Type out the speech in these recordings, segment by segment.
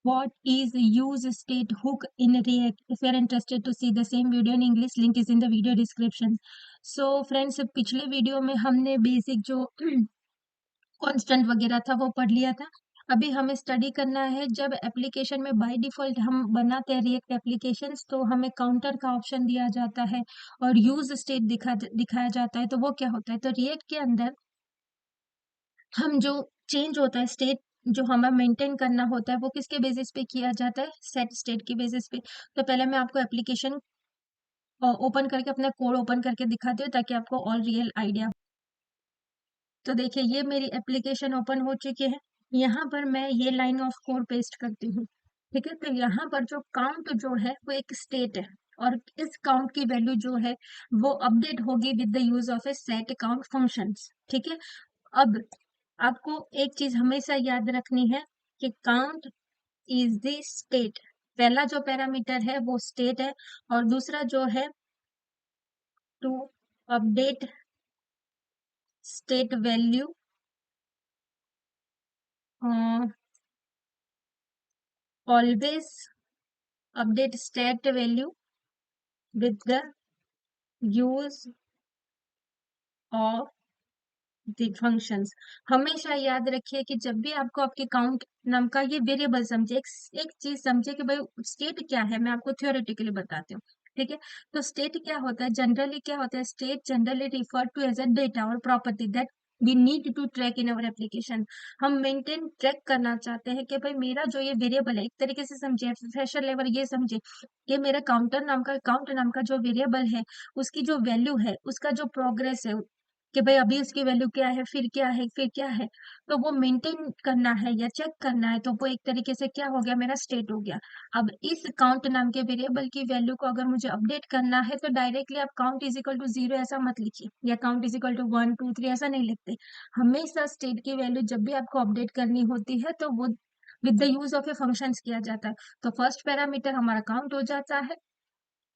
What is use state hook in React? If you are interested to see the same video in English, link is in the video description. So friends, पिछले video में हमने basic जो constant वगैरह था वो पढ़ लिया था। अभी हमें स्टडी करना है जब एप्लीकेशन में बाय डिफॉल्ट हम बनाते हैं रिएक्ट एप्लीकेशंस, तो हमें काउंटर का ऑप्शन दिया जाता है और यूज स्टेट दिखाया जाता है। तो वो क्या होता है, तो रिएक्ट के अंदर हम जो चेंज होता है स्टेट जो हमें मेंटेन करना होता है वो किसके बेसिस पे किया जाता है, सेट स्टेट की बेसिस पे। तो पहले मैं आपको एप्लीकेशन ओपन करके अपना कोड ओपन करके दिखाती हूँ ताकि आपको ऑल रियल आइडिया। तो देखिए ये मेरी एप्लीकेशन ओपन हो चुकी है। यहाँ पर मैं ये लाइन ऑफ कोड पेस्ट करती हूँ। ठीक है, तो यहाँ पर जो काउंट जो है वो एक स्टेट है और इस काउंट की वैल्यू जो है वो अपडेट होगी with the use of A set count functions. ठीक है, अब आपको एक चीज हमेशा याद रखनी है कि काउंट इज द स्टेट। पहला जो पैरामीटर है वो स्टेट है और दूसरा जो है to update state value, always update state value with the use of the functions. हमेशा याद रखिए कि जब भी आपको आपके काउंट नाम का ये वेरिएबल समझे, एक चीज समझे कि भाई स्टेट क्या है, मैं आपको थियोरेटिकली बताती हूँ। ठीक है, तो स्टेट क्या होता है, जनरली क्या होता है, state generally refer to as a data और property that we need to track in our application. हम मेंटेन ट्रैक करना चाहते हैं कि भाई मेरा जो ये वेरिएबल है, एक तरीके से समझे फ्रेशर लेवल ये समझे कि मेरा काउंट नाम का जो वेरिएबल है उसकी जो वैल्यू है, उसका जो प्रोग्रेस है कि भाई अभी उसकी वैल्यू क्या है, फिर क्या है, फिर क्या है, तो वो मेंटेन करना है या चेक करना है। तो वो एक तरीके से क्या हो गया, मेरा स्टेट हो गया। अब इस काउंट नाम के वेरिएबल की वैल्यू को अगर मुझे अपडेट करना है तो डायरेक्टली आप काउंट इज इक्वल टू 0 ऐसा मत लिखिए या काउंट इज इक्वल टू 1 2 3 ऐसा नहीं लिखते। हमेशा स्टेट की वैल्यू जब भी आपको अपडेट करनी होती है तो वो with the use of A functions किया जाता है। तो फर्स्ट पैरामीटर हमारा काउंट हो जाता है,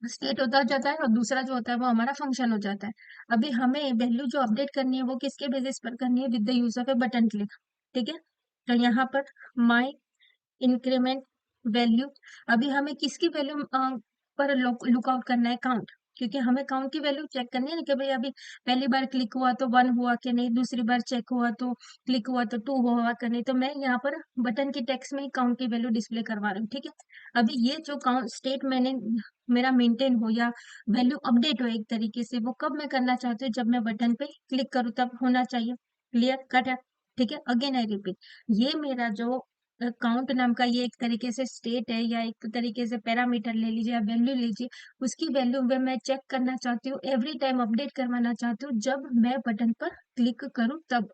स्टेट होता जाता है और दूसरा जो होता है वो हमारा फंक्शन हो जाता है। अभी हमें वैल्यू जो अपडेट करनी है वो किसके बेसिस पर करनी है, with the use of A button click. ठीक है, तो यहाँ पर माई इंक्रीमेंट वैल्यू, अभी हमें किसकी वैल्यू पर लुकआउट करना है, काउंट, क्योंकि हमें काउंट की वैल्यू चेक करनी है ना कि भाई अभी पहली बार क्लिक हुआ तो 1 हुआ कि नहीं, दूसरी बार चेक हुआ तो क्लिक हुआ तो 2 हुआ कि नहीं। तो मैं यहाँ पर बटन की टेक्स्ट में काउंट की वैल्यू डिस्प्ले करवा रही हूँ। ठीक है, अभी ये जो काउंट स्टेट मैंने मेरा मेंटेन हो या वैल्यू अपडेट हो एक तरीके से, वो कब मैं करना चाहती हूँ, जब मैं बटन पे क्लिक करूँ तब होना चाहिए। क्लियर कट है। ठीक है, अगेन आई रिपीट, ये मेरा जो काउंट नाम का ये एक तरीके से स्टेट है या एक तरीके से पैरामीटर ले लीजिए या वैल्यू लीजिए, उसकी वैल्यू में मैं चेक करना चाहती हूँ, एवरी टाइम अपडेट करवाना चाहती हूँ जब मैं बटन पर क्लिक करूँ तब।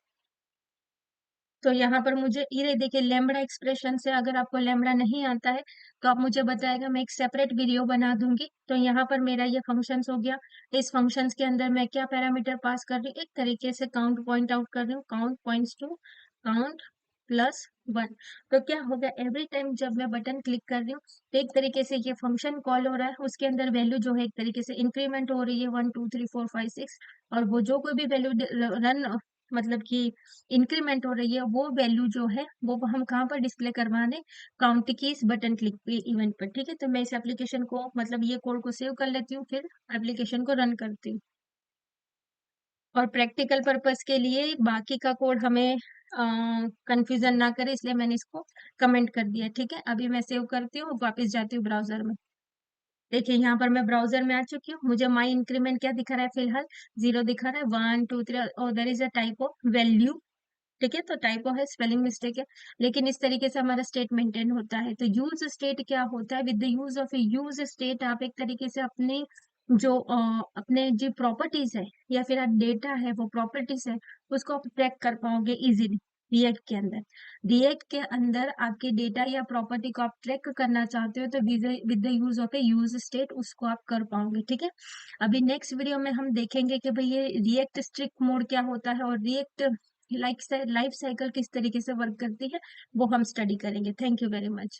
तो यहाँ पर मुझे ये देखिए लैम्बडा एक्सप्रेशन से, अगर आपको लैम्बडा नहीं आता है तो आप मुझे बताएगा, मैं एक सेपरेट वीडियो बना दूंगी। तो यहाँ पर मेरा ये फंक्शंस हो गया, इस फंक्शंस के अंदर मैं क्या पैरामीटर पास कर रही हूँ, एक तरीके से काउंट पॉइंट आउट कर रही हूँ, count points to count plus 1। तो क्या हो गया, एवरी टाइम जब मैं बटन क्लिक कर रही हूँ तो एक तरीके से ये फंक्शन कॉल हो रहा है, उसके अंदर वैल्यू जो है एक तरीके से इंक्रीमेंट हो रही है 1 2 3 4 5 6, और वो जो कोई भी वैल्यू रन मतलब कि इंक्रीमेंट हो रही है वो वैल्यू जो है वो हम कहाँ पर डिस्प्ले करवाने, काउंट की इस बटन क्लिक पे इवेंट पर। ठीक है, तो मैं इस एप्लीकेशन को मतलब ये कोड को सेव कर लेती हूँ, फिर एप्लीकेशन को रन करती हूँ। और प्रैक्टिकल पर्पस के लिए बाकी का कोड हमें कंफ्यूजन ना करे, इसलिए मैंने इसको कमेंट कर दिया। ठीक है, अभी मैं सेव करती हूँ, वापस जाती हूँ ब्राउजर में। देखिए यहाँ पर मैं ब्राउजर में आ चुकी हूँ, मुझे माई इंक्रीमेंट क्या दिखा रहा है, फिलहाल 0 दिखा रहा है, 1 2 3 और there is a type of value. ठीक है, तो टाइपो है, स्पेलिंग मिस्टेक है, लेकिन इस तरीके से हमारा स्टेट मेंटेन होता है। तो यूज स्टेट क्या होता है, with the use of use state आप एक तरीके से अपने जो अपने जो प्रॉपर्टीज है या फिर डेटा है वो प्रॉपर्टीज है उसको आप ट्रैक कर पाओगे इजीली रिएक्ट के अंदर। रिएक्ट के अंदर आपके डेटा या प्रॉपर्टी को आप ट्रैक करना चाहते हो तो with the use of A use state उसको आप कर पाओगे। ठीक है, अभी नेक्स्ट वीडियो में हम देखेंगे कि भाई ये रिएक्ट स्ट्रिक्ट मोड क्या होता है और रिएक्ट लाइफ साइकिल किस तरीके से वर्क करती है, वो हम स्टडी करेंगे। Thank you very much.